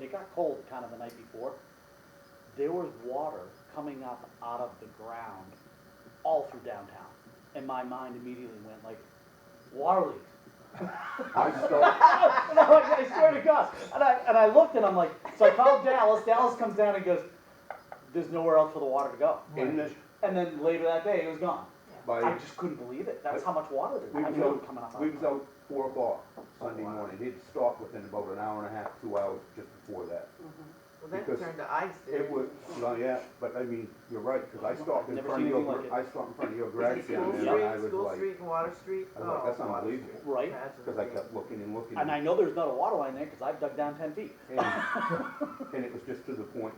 and it got cold kind of the night before, there was water coming up out of the ground all through downtown. And my mind immediately went like, water leaks. I stopped, And I swear to God. And I looked and I'm like, so I called Dallas. Dallas comes down and goes, there's nowhere else for the water to go. in this, And then later that day, it was gone. I by, just couldn't believe it. That's how much water there we was. I was knew it out, coming up. we was out 4 o'clock Sunday morning. He'd stopped within about an hour and a half, 2 hours just before that. Well, that Because turned to ice, didn't It was, well, yeah, but I mean, you're right, because I stopped in Never front of seen your, anything like it. I stopped in front of your Was garage it down School there, Street, and I was School like, Street and Water Street? I was like, that's Oh, Water unbelievable. Street. Right. Imagine. Because I kept looking and looking. And I know there's not a water line there because I've dug down 10 feet. And it was just to the point,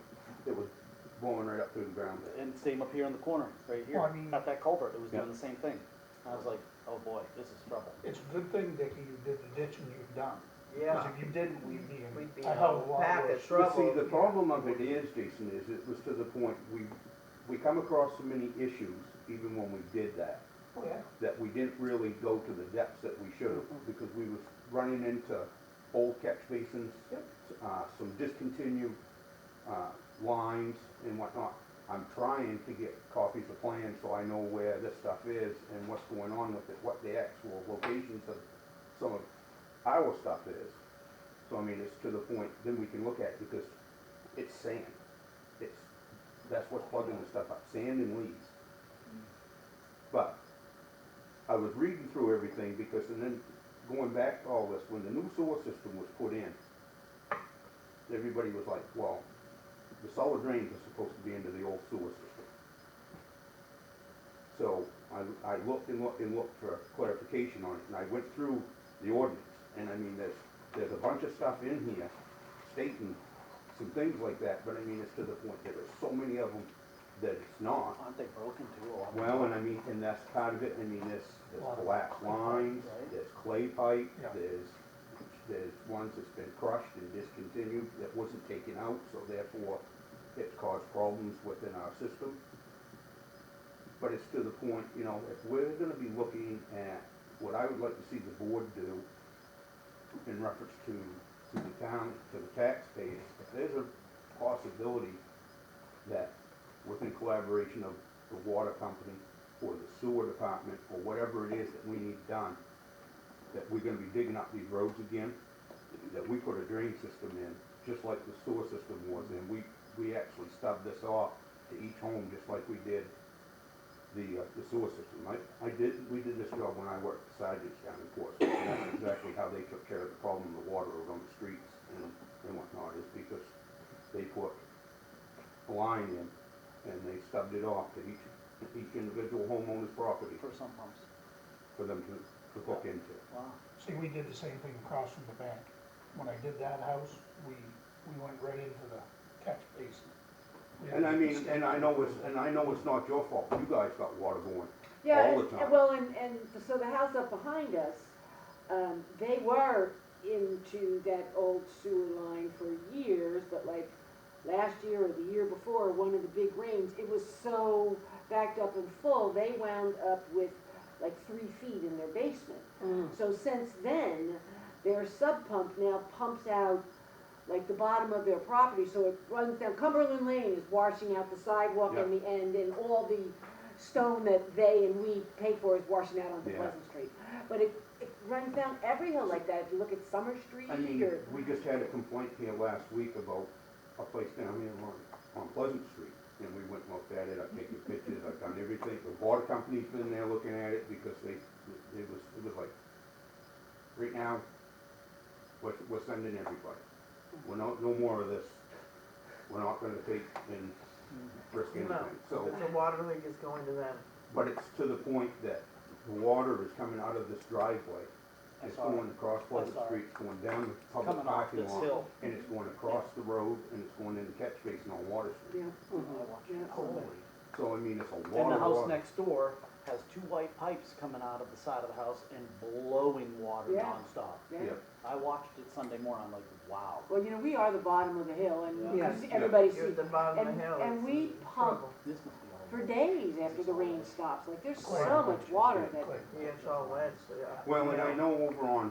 it was blowing right up through the ground. And same up here in the corner, right here. Well, I mean- At that culvert, it was Yeah. doing the same thing. I was like, oh boy, this is trouble. It's a good thing, Dickie, you did the ditching you've done. Yeah. Because if you didn't, we'd be We'd be in a in hell a of a lot pack of worse. trouble. But see, the problem of it is, Jason, is it was to the point, we come across so many issues, even when we did that, Oh, yeah. that we didn't really go to the depths that we should have, because we was running into old catch basins, some discontinued, lines and whatnot. I'm trying to get copies of plans so I know where this stuff is and what's going on with it, what the actual locations of some of our stuff is. So I mean, it's to the point, then we can look at it, because it's sand. That's what's plugging the stuff up, sand and leaves. But I was reading through everything because, and then going back to all this, when the new sewer system was put in, everybody was like, well, the solid drains are supposed to be into the old sewer system. So I looked and looked and looked for clarification on it, and I went through the ordinance, and I mean, there's a bunch of stuff in here stating some things like that, but I mean, it's to the point, there are so many of them that it's not. Aren't they broken too? a lot? Well, and I mean, and that's part of it, I mean, there's collapsed lines, Right. there's clay pipe, Yeah. there's ones that's been crushed and discontinued that wasn't taken out, so therefore it's caused problems within our system. But it's to the point, you know, if we're gonna be looking at what I would like to see the board do in reference to the town, to the taxpayers, if there's a possibility that within collaboration of the water company or the sewer department or whatever it is that we need done, that we're gonna be digging up these roads again, that we put a drain system in, just like the sewer system was, and we actually stubbed this off to each home, just like we did the sewer system. We did this job when I worked at Sargent's down in Portsmouth, and that's exactly how they took care of the problem of the water on the streets and whatnot, is because they put a line in and they stubbed it off to each individual homeowner's property For some pumps. for them to hook into. Wow. See, we did the same thing across from the bank. When I did that house, we went right into the catch basin. We had And I to mean, step and I know it's not your fault, you guys got water going Yeah, all the time. well, and so the house up behind us, they were into that old sewer line for years, but like last year or the year before, one of the big rains, it was so backed up and full, they wound up with like 3 feet in their basement. So since then, their sub pump now pumps out like the bottom of their property, so it runs down, Cumberland Lane is washing out the sidewalk and the end, and all the stone that they and we pay for is washing out onto Yeah. Pleasant Street. But it runs down every hill like that, if you look at Summer Street I mean, or, we just had a complaint here last week about a place down here on Pleasant Street. And we went and looked at it, I've taken pictures, I've done everything. The water company's been there looking at it because it was like, right now, we're sending everybody. We're not, no more of this. We're not gonna take and risk No, anything. So, if the water leak is going to them. but it's to the point that the water is coming out of this driveway. I It's saw it. going across Pleasant I saw it. Street, it's going down the public Coming off parking this lot, hill. and it's going across the road, and it's going in the catch basin on Water Street. yeah. I watched it. Yeah. So I mean, it's a And lot the of house water. next door has 2 white pipes coming out of the side of the house and blowing water Yeah. nonstop. Yeah. Yeah. I watched it Sunday morning, I'm like, wow. Well, you know, we are the bottom of the hill, and Yeah. because everybody You're sees, at the bottom of the and- hill. and it's we in pump trouble. This must be all. for days after the rain stops, like there's Clay. so much water that, Clay. Yeah, it's all wet, so yeah. Well, and I Yeah. know over on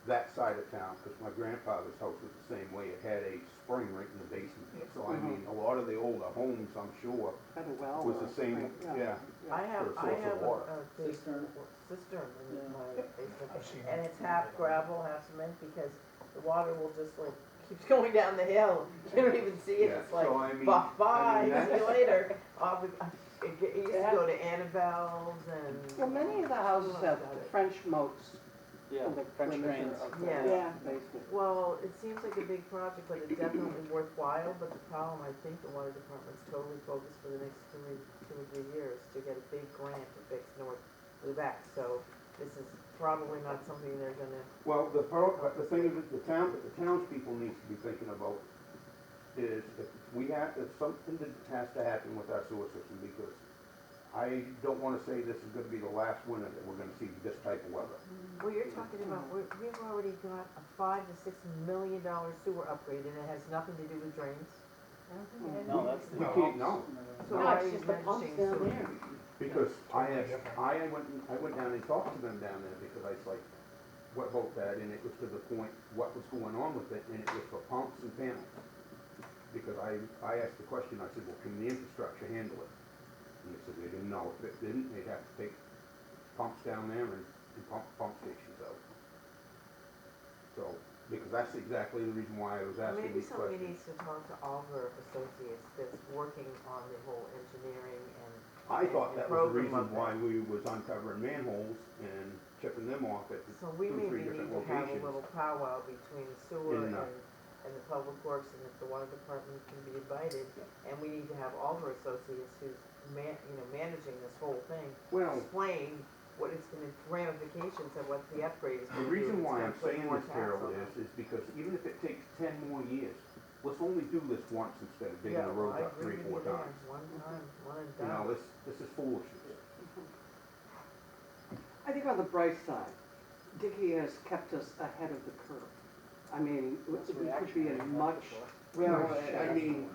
that side of town, because my grandfather's house was the same way, it had a spring right in the basement. So I mean, a lot of the older homes, I'm sure, Had a well. was or the same, something, yeah. I have, For a I source of have water. a big Cistern. cistern in Yeah. my basement, I've seen and it. it's half gravel, half cement, because the water will just like, keeps going down the hill. You don't even see it, Yeah, it's like, so I mean- bye, I mean, see you that's- later. It used to go to Annabelle's and. Well, many of the houses have French moats Yeah, in the French perimeter drains. of the Yeah. Yeah. basement. Well, it seems like a big project, but it's definitely worthwhile, but the problem, I think the water department's totally focused for the next two or 3 years to get a big grant to fix North Lubec, so this is probably not something they're gonna, Well, but the thing is, that the townspeople needs to be thinking about is if something that has to happen with our sewer system, because I don't wanna say this is gonna be the last winter that we're gonna see this type of weather. well, you're talking about, we've already got a $5 to $6 million sewer upgrade, and it has nothing to do with drains. No, that's the. We can't, no. So No, why it's are you just the pumps mentioning down sewer? there. Because Totally different. I went down and talked to them down there, because I was like, what about that, and it was to the point, what was going on with it, and it was for pumps and panels. Because I asked the question, I said, well, can the infrastructure handle it? And they said they didn't know, if it didn't, they'd have to take pumps down there and pump stations out. So, because that's exactly the reason why I was asking Maybe these somebody questions. needs to talk to Oliver Associates that's working on the whole engineering and. I thought that was the program reason of why that. we was uncovering manholes and chipping them off at the So we two, maybe three need different to have a locations. little powwow between the sewer In, and the public works, and if the water department can be invited. And we need to have Oliver Associates who's managing this whole thing, Well, explain what it's gonna, ramifications of what the upgrade is the gonna do. reason It's why gonna I'm put saying more this, tax Carol, on them. is because even if it takes 10 more years, let's only do this once instead of digging Yeah, the well, roads I up agree 3, with 4 you there. times. One time, one and You know, done. this is foolishness. I think on the bright side, Dicky has kept us ahead of the curve. I mean, we That's could be reactionary, in that's much. for sure. Well, I mean,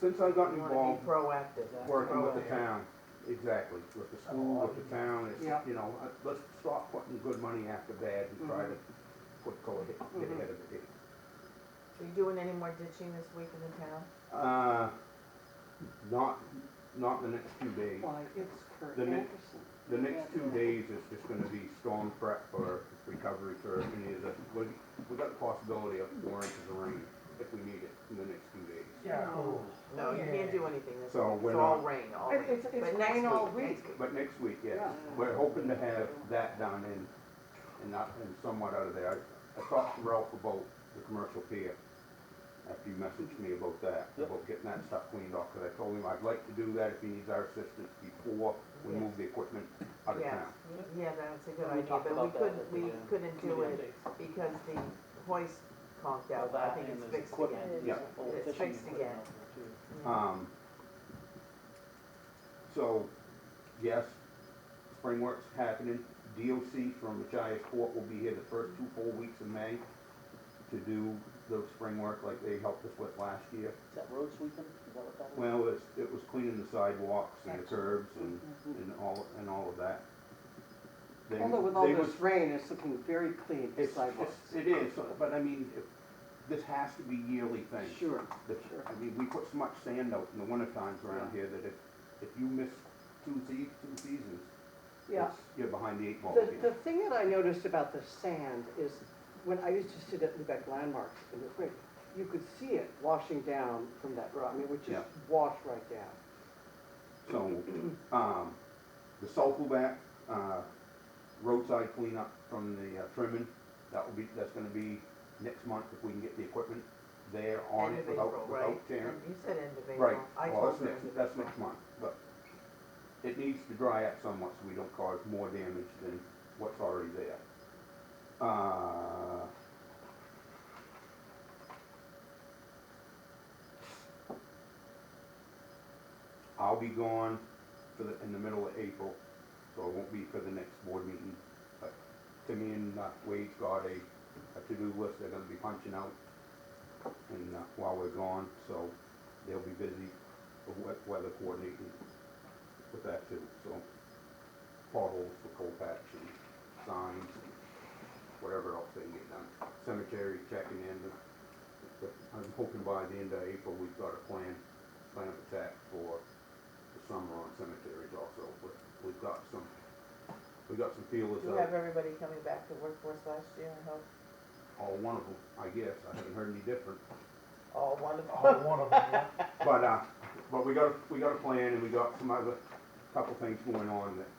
since I got You wanna involved be proactive. working with the Proactive. town, exactly, with the school, with the town, it's, Yeah. you know, let's stop putting good money after bad and try to get ahead of the game. Are you doing any more ditching this week in the town? Not in the next 2 days. Why, it's Kurt The next- Anderson. The next 2 days is just gonna be storm prep for recovery for any of the, we got the possibility of 4 inches of rain if we need it in the next 2 days. Yeah. No, you can't do anything this So week, we're it's all not- rain, all It- rain. it's But next rain all week, week. next week. But next week, yes, Yeah. we're hoping to have that done and somewhat out of there. I talked to Ralph about the commercial pier, after you messaged me about that, Yep. about getting that stuff cleaned off, because I told him I'd like to do that if he needs our assistance before we Yes. move the equipment out of Yes. town. Yeah, that's a good We idea, talked but about that at we the, couldn't do committee it updates. because the hoist conked Well, out, I that think and it's there's fixed equipment, again. Yeah. there's old It's fishing fixed equipment again. out there, too. Yeah. So, yes, spring work's happening. DOC from Machias Court will be here the first 2 full weeks of May to do the spring work like they helped us with last year. Is that road sweeping? Is that what that is? Well, it was cleaning the sidewalks and the curbs and all of that. They- Although with all they this was- rain, it's looking very clean, the sidewalks. It is, but I mean, this has to be yearly thing. Sure, The- sure. I mean, we put so much sand out in the winter times around here that if you miss two seasons, Yeah. you're behind the 8 ball. The thing that I noticed about the sand is, when I used to sit at Lubec Landmarks in the spring, you could see it washing down from that road, I mean, it would Yeah. just wash right down. So, the South Lubec, roadside cleanup from the trimming, that's gonna be next month if we can get the equipment there on End it of April, without right? tearing. And you said end of April. Right, I well, told that's her end of that's April. next month, but it needs to dry up somewhat so we don't cause more damage than what's already there. I'll be gone in the middle of April, so it won't be for the next board meeting. But Timmy and Wade's got a to-do list they're gonna be punching out and while we're gone, so they'll be busy with weather coordinating with that too, so potholes for coal patch and signs, whatever else they can get done. Cemetery checking in, I'm hoping by the end of April, we've got a plan of attack for the summer on cemeteries also, but we've got some feelers You have out. everybody coming back to workforce last year, I hope. All one of them, I guess, I haven't heard any different. All one of All them. one of them, yeah. But we got a plan, and we got some other, couple things going on that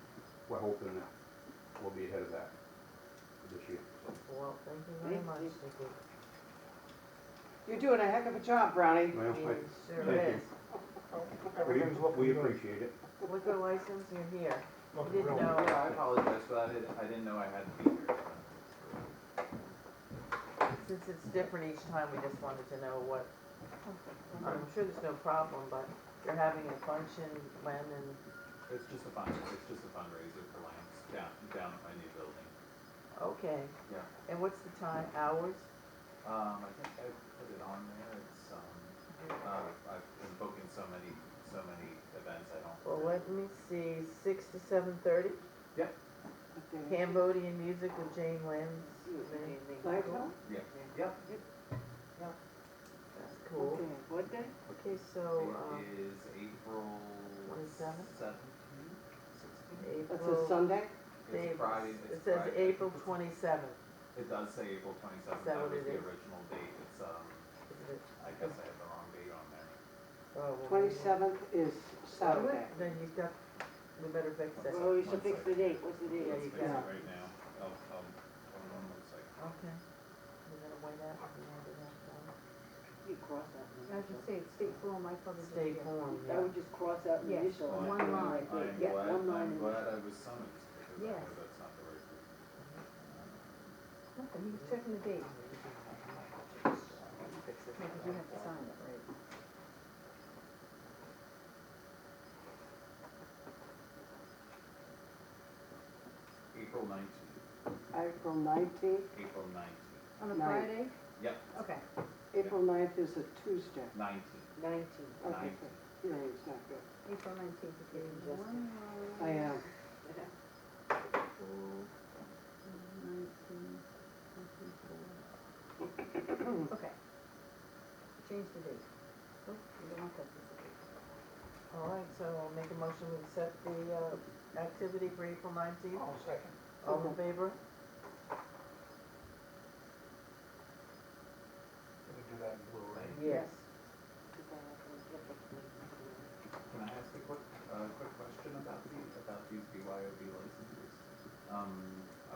we're hoping that we'll be ahead of that this year, so. Well, thank you very Thank much, you. Nikki. You're doing a heck of a job, Brownie. Well, It sure thank you. is. Everything's looking We good. appreciate it. Liquor license, you're here. Looking Didn't real know. good. Yeah, I apologize for that. I didn't know I had to be here. Since it's different each time, we just wanted to know what, I'm sure there's no problem, but you're having a function when and, It's just a fundraiser for Lance down at my new building. okay. Yeah. And what's the time, hours? I think I put it on there. It's I've been booking so many events. I don't. Well, let me see, 6 to 7:30, Yep. Cambodian music with Jane Lambs. Lightville? Yeah. Yep. That's cool. Okay, what day? Okay, so, It is April 27th? 17th, 16th. That's April. a Sunday? It's Friday. It It's says Friday. April 27th, It does say April 27th. Is that what was it the is? original date. It's isn't it? I guess I have the wrong date on there. Oh, well, maybe- 27th is Saturday. Then you've got, we better fix that. Well, we should fix the date, what's the date? Yeah, Let's you fix it got right now. Hold on 1 second. Okay. We're gonna wait out, we're gonna do that, You cross that. I was just saying, state form, I probably. so. State form, I yeah. would just cross out the Yes, initial. one and line. right there. Yeah, one line. I'm and- glad I was summoned, because I Yes. know that's not the right date. Nothing, he's checking the date, Fix it. because you have to sign it, right? April 19th, April 19th. April 19th. On a Ninth. Friday? Yep, Okay. April 9th is a Tuesday. 19th. 19. Okay, 19th. your name's not good. April 19th, okay. Just- One I am. 19, okay. Change the date. Oh, you don't want that piece of paper. All right, so I'll make a motion to accept the, activity for April 19th. All second. All in favor? Can we do that in blue, right? Yes. Can I ask a quick question about these BYOB licenses?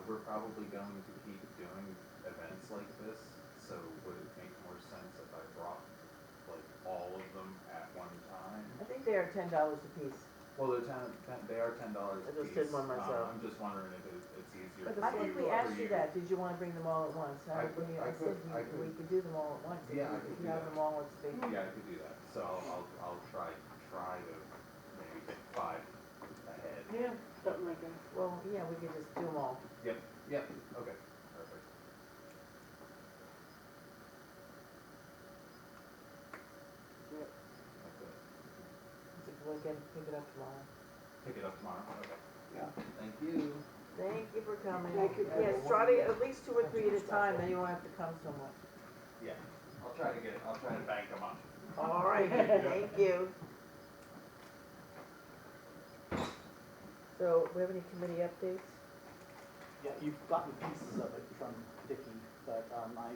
We're probably going to keep doing events like this, so would it make more sense if I brought like all of them at one time? I think they are $10 a piece. Well, they are $10 a I just piece. did one myself. I'm just wondering if it's easier I for think you. we asked you that, did you wanna bring them all at once? I could- I I said could- I we could. could do them all at once. If Yeah, you- I could If do you have that. them all, it's big. Yeah, I could do that, so I'll try to maybe get 5 ahead. Yeah, something like that. Well, yeah, we could just do them all. Yep, okay, perfect. Yeah. That's it. So we'll get, pick it up tomorrow. Pick it up tomorrow, okay. Yeah. Thank you. Thank you for coming. Thank you. Yes, try to, at least 2 or 3 at a time, then you won't have to come so much. Yeah, I'll try to bank them up. All right, thank you. So, we have any committee updates? Yeah, you've gotten pieces of it from Dicky, but I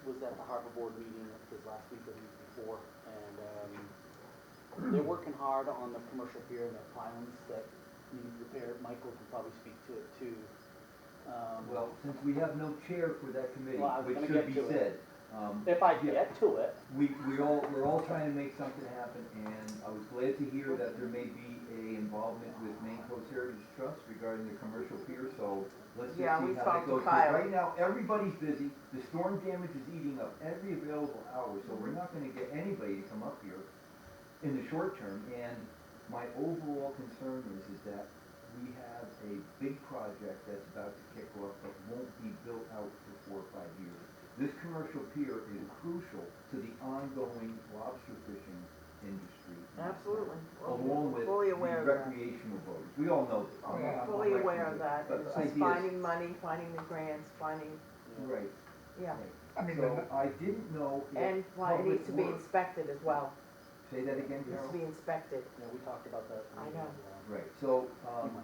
was at the harbor board meeting, this last week or the week before, and they're working hard on the commercial pier and the pilings that need repaired. Michael can probably speak to it too. Well, since we have no chair for that committee, Well, I was which gonna should get be to said. If I yeah, get to it, we're all trying to make something happen, and I was glad to hear that there may be a involvement with Maine Coast Heritage Trust regarding the commercial pier, so let's just see Yeah, how we that talked to goes. 'Cause Kyle. Right now, everybody's busy, the storm damage is eating up every available hour, so we're not gonna get anybody to come up here in the short term, and my overall concern is that we have a big project that's about to kick off but won't be built out for 4 or 5 years. This commercial pier is crucial to the ongoing lobster fishing industry. Absolutely. Well, Along we're with fully the aware of that. recreational boats. We all know this. Oh, yeah. I'm Fully not aware like of you, that. but It's the just idea is- finding money, finding the grants, finding Right. Yeah, right. I mean, So I didn't know and if why it Public needs to be Works, inspected as well, say that again, needs to Carol? be inspected. Yeah, we talked about that. I know. Right, so, You might know.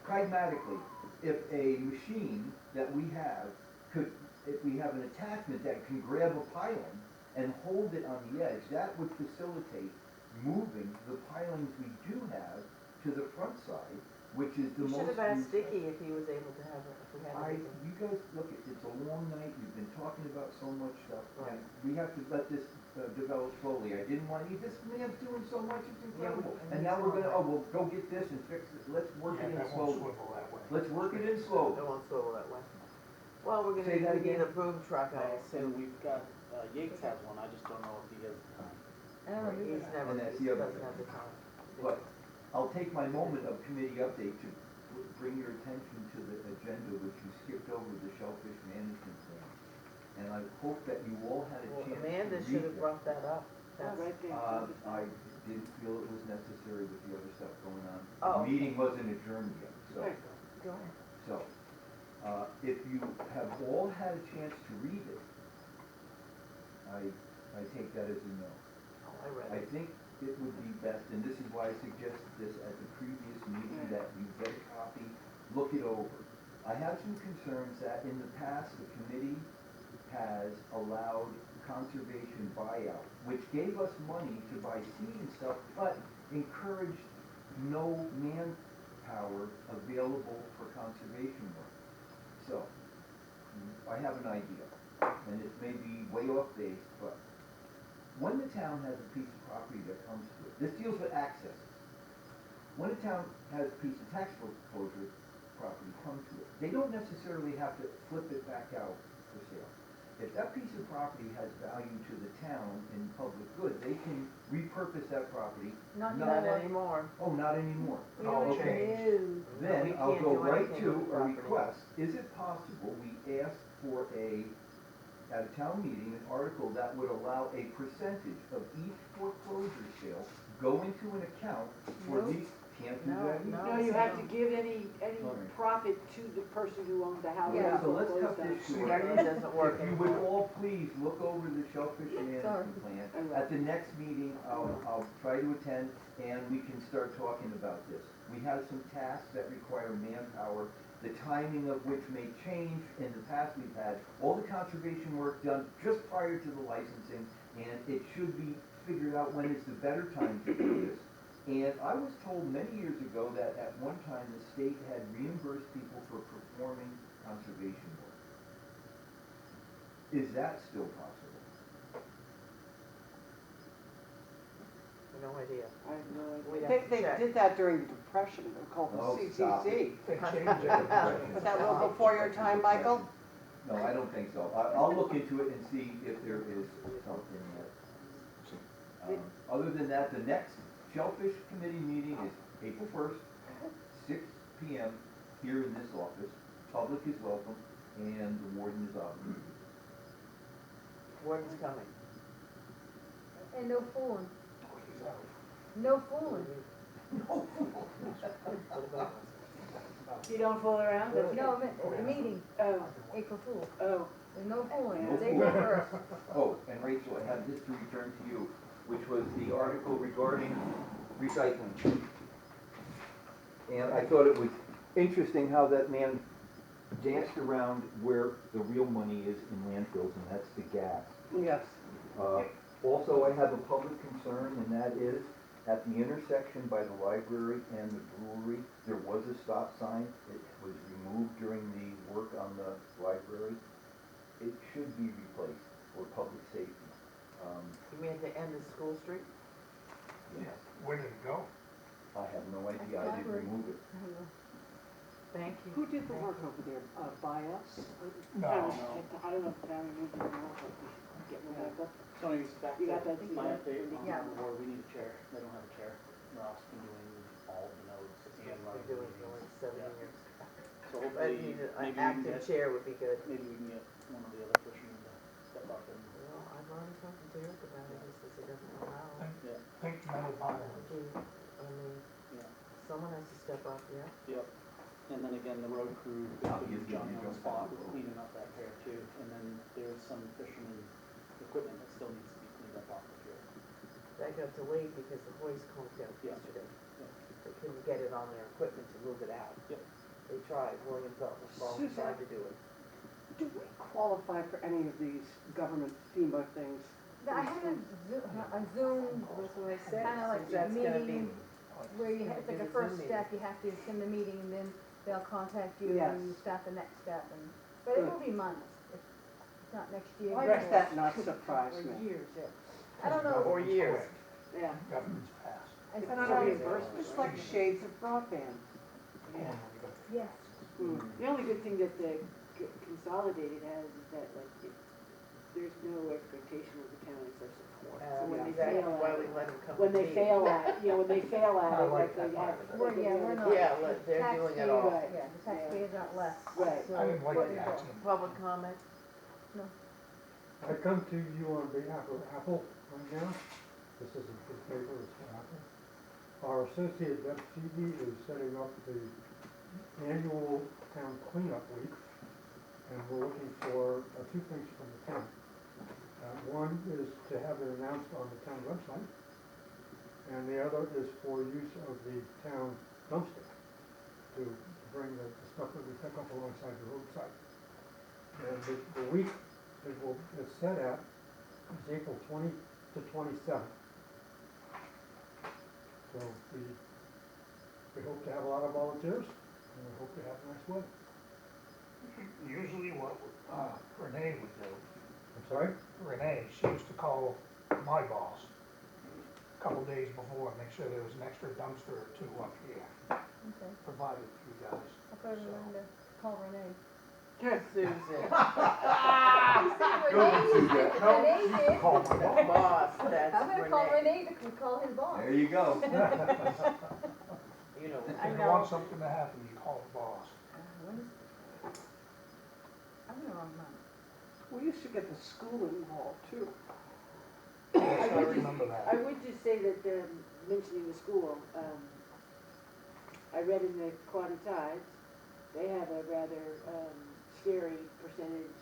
pragmatically, if a machine that we have could, if we have an attachment that can grab a piling and hold it on the edge, that would facilitate moving the pilings we do have to the front side, which is the You most. should have asked used- Dicky if he was able to have it, if we had I, anything. you guys, look, it's a long night, you've been talking about so much stuff, and Right. we have to let this develop slowly. I didn't want to, this man's doing so much, it's Yeah, incredible. and And he's now we're gonna, not- oh, well, go get this and fix it, let's work yeah, it in that won't slowly. swivel that way. Let's work it in slowly. It won't swivel that way. Well, we're Say that gonna need again? a boom truck, I And assume. we've got, Yates has one, I just don't know if he has time. I don't know, Right. maybe He's never, And that's he the other doesn't thing. have the time. But I'll take my moment of committee update to bring your attention to the agenda, which you skipped over, the shellfish management plan. And I hope that you all had a Well, chance to Amanda read should have that. brought that up. Oh, That's, right there. I didn't feel it was necessary with the other stuff going on. Oh. The meeting wasn't adjourned yet, so. Right. go ahead. So, if you have all had a chance to read it, I take that as a no. Oh, I read I it. think it would be best, and this is why I suggested this at the previous meeting, that you get a copy, look it over. I have some concerns that in the past, the committee has allowed conservation buyout, which gave us money to buy seed and stuff, but encouraged no manpower available for conservation work. So, I have an idea, and it may be way off base, but when the town has a piece of property that comes to it, this deals with access. When a town has a piece of tax foreclosure property come to it, they don't necessarily have to flip it back out for sale. If that piece of property has value to the town in public good, they can repurpose that property. Not Not anymore. anymore. Oh, not anymore. We All don't Okay. changed. know. No, Then we I'll can't go do right anything to with the a property. request. Is it possible we ask for at a town meeting, an article that would allow a percentage of each foreclosure sale go into an account for Nope. these, can't do No, that either? no. No, you have to give any Alright. profit to the person who owns the house. Yeah. So let's cut Foreclosed on. this See, short. that doesn't work If you would anymore. all please look over the shellfish management plan. I will. At the next meeting, I'll try to attend and we can start talking about this. We have some tasks that require manpower, the timing of which may change. In the past, we've had all the conservation work done just prior to the licensing, and it should be figured out when is the better time to do this. And I was told many years ago that at one time the state had reimbursed people for performing conservation work. Is that still possible? No idea. I have no idea. We'd They, have to they check. did that during the Depression, they were called Oh, the stop CCC. They changed it. Was that a little before your time, Michael? No, I don't think so. I'll look into it and see if there is something that. Other than that, the next Shellfish Committee meeting is April 1st, 6 PM here in this office. Public is welcome and the warden is obligated. Warden's coming. And no fooling. No fooling. You don't fool around? That's- No, the meeting, Oh, April Fool. oh. There's no fooling. No It's April fooling. 1st. Oh, and Rachel, I have this to return to you, which was the article regarding recycling. And I thought it was interesting how that man danced around where the real money is in landfills, and that's the gas. Yes. Also, I have a public concern, and that is at the intersection by the library and the brewery, there was a stop sign. It was removed during the work on the library. It should be replaced for public safety. You mean at the end of School Street? Yes, Where did it go? I have no idea, I didn't remove it. Thank you. Who did the work over there, by us? No. I don't know if the town removed it or not, but we should get rid of it. Tony, back You to got that too, my right? update on Yeah. the board, we need a chair, they don't have a chair. Ross been doing all the notes and Been running doing it the for like meetings. 7 Yeah. years. So But hopefully, need maybe an we can active get, chair would be good. maybe we can get one of the other fishermen to step up and, Well, I've already talked to Eric about it, he says he doesn't know how. yeah, Think metal pile. I mean, yeah, someone has to step up, yeah. yep. And then again, the road crew, Oh, putting he's Johnny giving on the you spot, a was cleaning up that pier too. And then there's some fisherman equipment that still needs to be cleaned up off the pier. That got delayed because the hoist conked out Yeah. yesterday. Yeah. They couldn't get it on their equipment to move it out. Yep. They tried, William Butler Falls Susan. tried to do it. Do we qualify for any of these government FEMA things? I had a Zoom, That's what I said, kinda like since that's gonna be, meeting where you have, it's like Do a the first Zoom step, you have to attend the meeting and then they'll contact you Yes. and you start the next step and, but it Good. will be months, it's not next year. Why but- does that not surprise for me? years, yeah. I don't know, Or years. Yeah. Government's passed. it's It's not not a always, reimbursement, it's like shades of broadband. yes. The only good thing that the Consolidated has is that like, there's no expectation of the county for support. So when they That's fail why at we it, let them come. when to they meetings. fail at, when they fail at I it, like like that they part have. of it. We're, yeah, we're not. Yeah, they're doing it all. Right. Yeah, the taxpayers aren't less. Right. So I didn't like what the they do. accent. Public comment? I come to you on behalf of Apple right now. This isn't his paper, it's for Apple. Our associate Deb Phoebe is setting up the annual town cleanup week. And we're looking for two things from the town. One is to have it announced on the town website. And the other is for use of the town dumpster to bring the stuff that we pick up alongside the roadside. And the week it's set at is April 20 to 27. So we hope to have a lot of volunteers and we hope to have nice weather. Usually what Renee would do, I'm sorry? Renee, she used to call my boss a couple days before and make sure there was an extra dumpster or two up here Okay, provided for you guys. I'll put a reminder, call Renee. Susan. Renee did. Call my boss. Boss, that's I'm gonna call Renee. Renee to call his boss. There you go. You know, I If you know. want something to happen, you call the boss. When is, I'm in the wrong month. We used to get the school involved too. Yes, I remember that. I would just say that, mentioning the school, I read in the Quadra Tides, they have a rather, scary percentage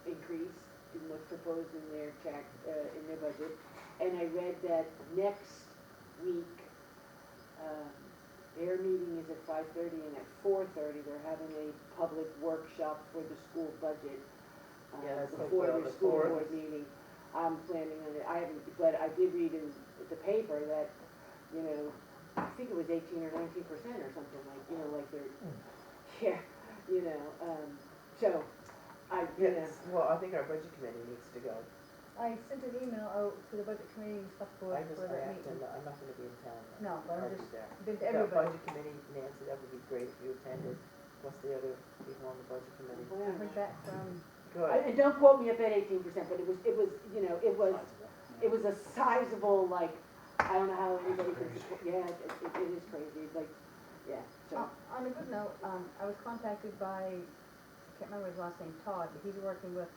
increase in what's proposed in their in their budget. And I read that next week, their meeting is at 5:30 and at 4:30, they're having a public workshop for the school budget. Yeah, that's like, Before the their school 4th. board meeting. I'm planning on it, I haven't, but I did read in the paper that, I think it was 18 or 19% or something like they're, yeah, so, yes, well, I think our budget committee needs to go. I sent an email out to the budget committee and stuff for I just, that I have to, meeting. I'm not gonna be in town. No, but I'm I'll be just, there. been to The everybody. budget committee, Nancy, that would be great if you attended. What's the other people on the budget committee? I heard back from, Good. and don't quote me up at 18%, but it was, it was a sizable, like, I don't know how anybody could, support- yeah, it is crazy, like, yeah, so. on a good note, I was contacted by, I can't remember his last name, Todd, but he's working with,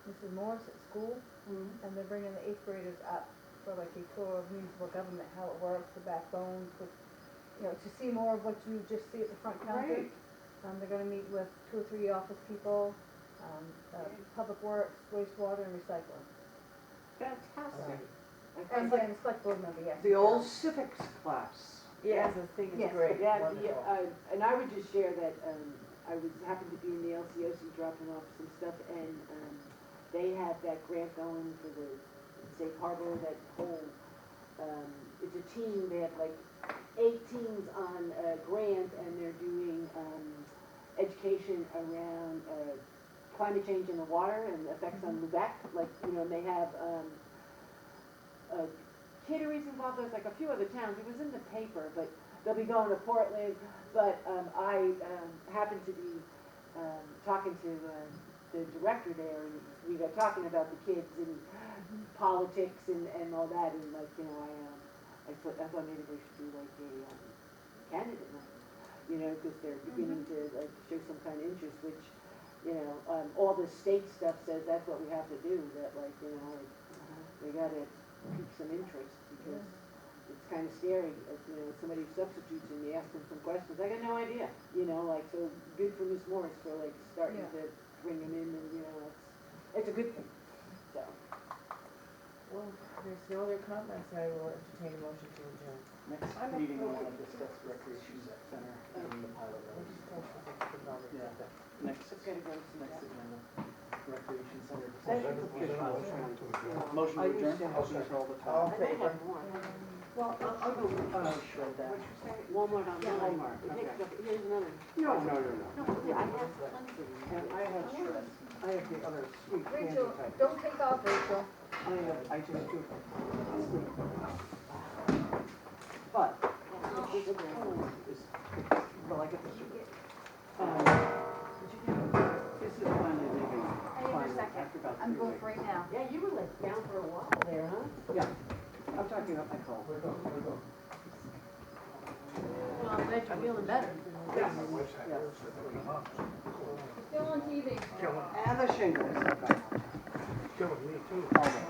Mrs. Morris at school, and they're bringing the 8th graders up for like a tour of municipal government, how it works, the backbone, to see more of what you just see at the front counter. Great. They're gonna meet with 2 or 3 office people, public works, wastewater, and recycling. Fantastic. And then select board member, yes. The old civics class. Yes, I think it's Yes. great, Yeah, wonderful. and I would just share that, I happened to be in the LCOC dropping off some stuff, and, they have that grant going for the safe harbor, that whole, it's a team, they have like 8 teams on a grant, and they're doing, education around, climate change in the water and the effects on Lubec, like, and they have, Kittery's involved, there's like a few other towns, it was in the paper, but they'll be going to Portland, but, I, happened to be, talking to, the director there, and we were talking about the kids and politics and all that, and like, I thought maybe they should do like a, candidate night, because they're beginning to like show some kind of interest, which, all the state stuff says that's what we have to do, that like, we gotta pique some interest, because, it's kind of scary, you know, somebody substitutes and you ask them some questions, I got no idea, you know, like, so good for Ms. Morris for like starting Yeah. to bring them in and, you know, it's a good thing, so. Well, there's no other comments, I will entertain a motion to adjourn. Next I'm meeting, we okay. want to discuss recreation center and the pilot We'll road. just talk about the development Yeah. of that. Next, It's gotta go to next that. agenda, recreation center. Thank you discussion. for pushing Final this round. one. Motion I to used to adjourn? have these all the All time. in favor? Well, I'll go, Shred that. what'd you say? Walmart on Yeah, mine. Walmart, It takes okay. up- Here's another. No, no, no, No, no. I have tons of them. And I have shred. I have the other sweet candy Rachel, type. don't take off, Rachel. I just do sweet. But, This is cool. well, I get the sugar. This is finally leaving, Hang on a finally, second. after about I'm 3 both weeks. right now. Yeah, you were like down for a while there, huh? Yeah, I'm talking about my cold. Well, I'm glad you're feeling better. Yes, My wife's had yes. hers for 3 months. Still on TV. Killing, And the shingles, okay. killing me too. Almost.